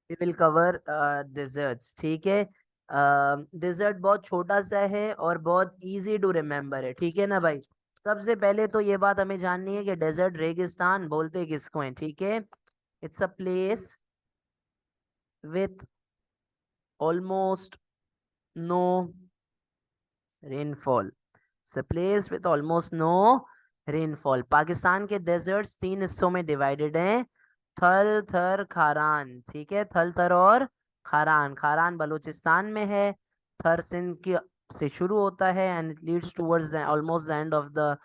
We will cover desserts, ठीक है। Dessert बहुत छोटा सा है और बहुत इजी टू रिमेम्बर है, ठीक है ना भाई। सबसे पहले तो ये बात हमें जाननी है कि डेजर्ट रेगिस्तान बोलते किसको हैं, ठीक है। It's a place with almost no rainfall. It's a place with almost no rainfall. Pakistan के डेजर्ट्स तीन हिस्सों में डिवाइडेड हैं, थल थर खारान, ठीक है। थल थर और खारान। खारान बलूचिस्तान में है, थर सिंध की से शुरू होता है and it leads towards almost the end of the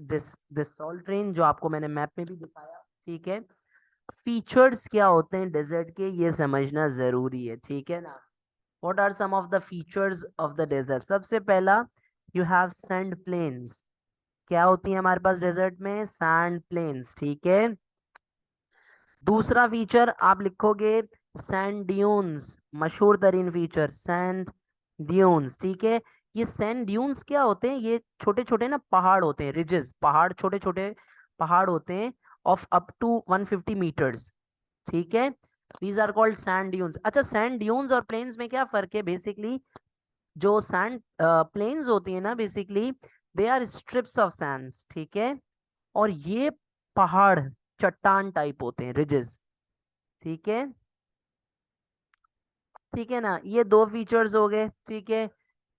this salt rain जो आपको मैंने मैप में भी दिखाया, ठीक है। फीचर्स क्या होते हैं डेजर्ट के, ये समझना जरूरी है, ठीक है ना। What are some of the features of the desert? सबसे पहला, यू हैव सैंड प्लेन्स। क्या होती है हमारे पास डेजर्ट में? सैंड प्लेन्स, ठीक है। दूसरा फीचर आप लिखोगे सैंड ड्यून्स, मशहूर तरीन फीचर सैंड ड्यून्स, ठीक है। ये सैंड ड्यून्स क्या होते हैं? ये छोटे छोटे ना पहाड़ होते हैं, रिजेस, पहाड़, छोटे छोटे पहाड़ होते हैं ऑफ अप टू 150 मीटर्स, ठीक है। These are called sand dunes. अच्छा, सैंड ड्यून्स और प्लेन्स में क्या फर्क है? बेसिकली जो सैंड प्लेन्स होती है ना, basically they are strips of sands, ठीक है। और ये पहाड़ चट्टान टाइप होते हैं, रिजेस, ठीक है। ठीक है ना, ये दो फीचर्स हो गए, ठीक है।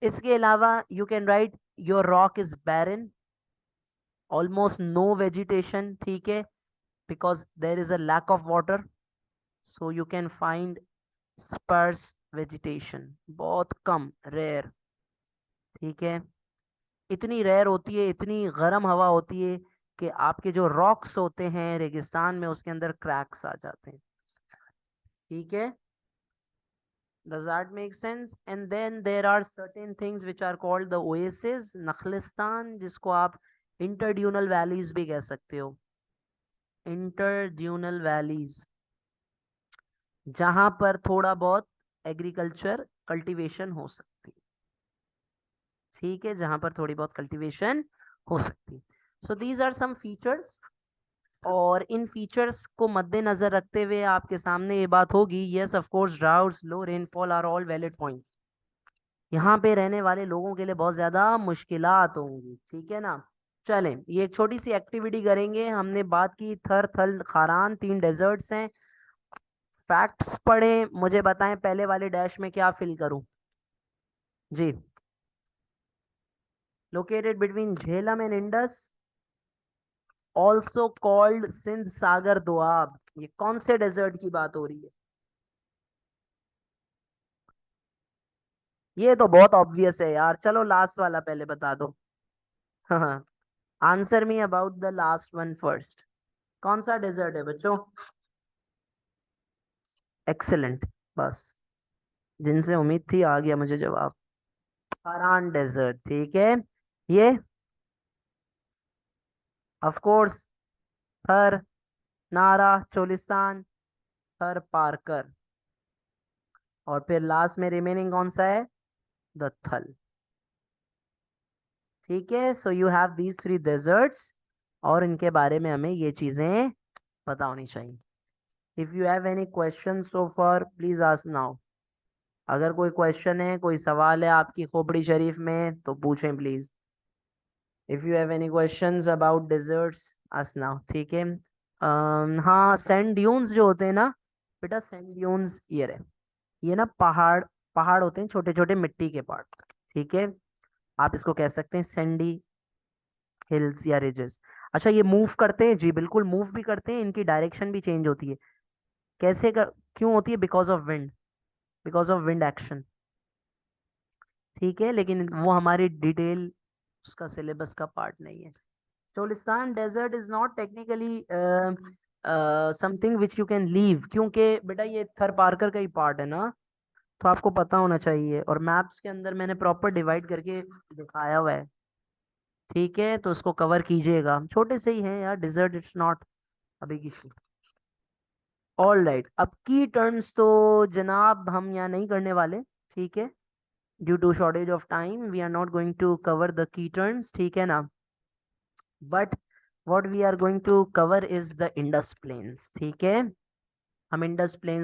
इसके अलावा you can write your rock is barren, almost no vegetation, ठीक है, because there is a lack of water, so you can find sparse vegetation, बहुत कम, रेयर, ठीक है। इतनी रेयर होती है, इतनी गर्म हवा होती है कि आपके जो रॉक्स होते हैं रेगिस्तान में उसके अंदर क्रैक्स आ जाते हैं, ठीक है। Does that make sense? And then there are certain things which are called the oases, नखलिस्तान, जिसको आप इंटरड्यूनल वैलीज भी कह सकते हो, इंटरड्यूनल वैलीज, जहां पर थोड़ा बहुत एग्रीकल्चर कल्टीवेशन हो सकती है, ठीक है, जहां पर थोड़ी बहुत कल्टीवेशन हो सकती है। So these are some features, और इन फीचर्स को मद्देनजर रखते हुए आपके सामने ये बात होगी, yes of course droughts, low rainfall are all valid points. यहाँ पे रहने वाले लोगों के लिए बहुत ज्यादा मुश्किलात होंगी, ठीक है ना। चलें, ये एक छोटी सी एक्टिविटी करेंगे। हमने बात की थर थल खारान, तीन डेजर्ट्स हैं। फैक्ट्स पढ़ें, मुझे बताएं पहले वाले डैश में क्या फिल करूं जी। Located between Jhelum and Indus, also called Sindh Sagar Doab, ये कौन से डेजर्ट की बात हो रही है? ये तो बहुत ऑब्वियस है यार, चलो लास्ट वाला पहले बता दो। हाँ, answer me about the last one first. कौन सा डेजर्ट है बच्चों? एक्सेलेंट, बस जिनसे उम्मीद थी आ गया मुझे जवाब। फरहान डेजर्ट, ठीक है। ये ऑफ कोर्स थर, नारा, चोलिस्तान, थर पारकर, और फिर लास्ट में रिमेनिंग कौन सा है? द थल, ठीक है। So you have these three deserts, और इनके बारे में हमें ये चीजें पता होनी चाहिए। If you have any question so for please ask now. अगर कोई क्वेश्चन है, कोई सवाल है आपकी खोपड़ी शरीफ में तो पूछें please. If you have any questions about deserts ask now, ठीक है। हाँ, सैंड ड्यून्स जो होते हैं ना बेटा, सैंड ड्यून्स ये रहे, ये ना पहाड़, पहाड़ होते हैं छोटे छोटे मिट्टी के पहाड़, ठीक है। आप इसको कह सकते हैं सैंडी हिल्स या रिजेस। अच्छा, ये मूव करते हैं जी, बिल्कुल मूव भी करते हैं, इनकी डायरेक्शन भी चेंज होती है। कैसे कर, क्यों होती है? Because of wind, because of wind action, ठीक है। लेकिन वो हमारी डिटेल उसका सिलेबस का पार्ट नहीं है। Cholistan desert is not technically something which you can leave, क्योंकि बेटा ये थर पार्कर का ही पार्ट है ना, तो आपको पता होना चाहिए, और मैप्स के अंदर मैंने प्रॉपर डिवाइड करके दिखाया हुआ है, ठीक है। तो उसको कवर कीजिएगा, छोटे से ही हैं यार desert, it's not a big issue. All right, अब की टर्म्स तो जनाब हम यहाँ नहीं करने वाले, ठीक है। Due to shortage of time we are not going to cover the key terms, ठीक है ना। But what we are going to cover is the Indus Plains, ठीक है। हम इंडस प्लेन्स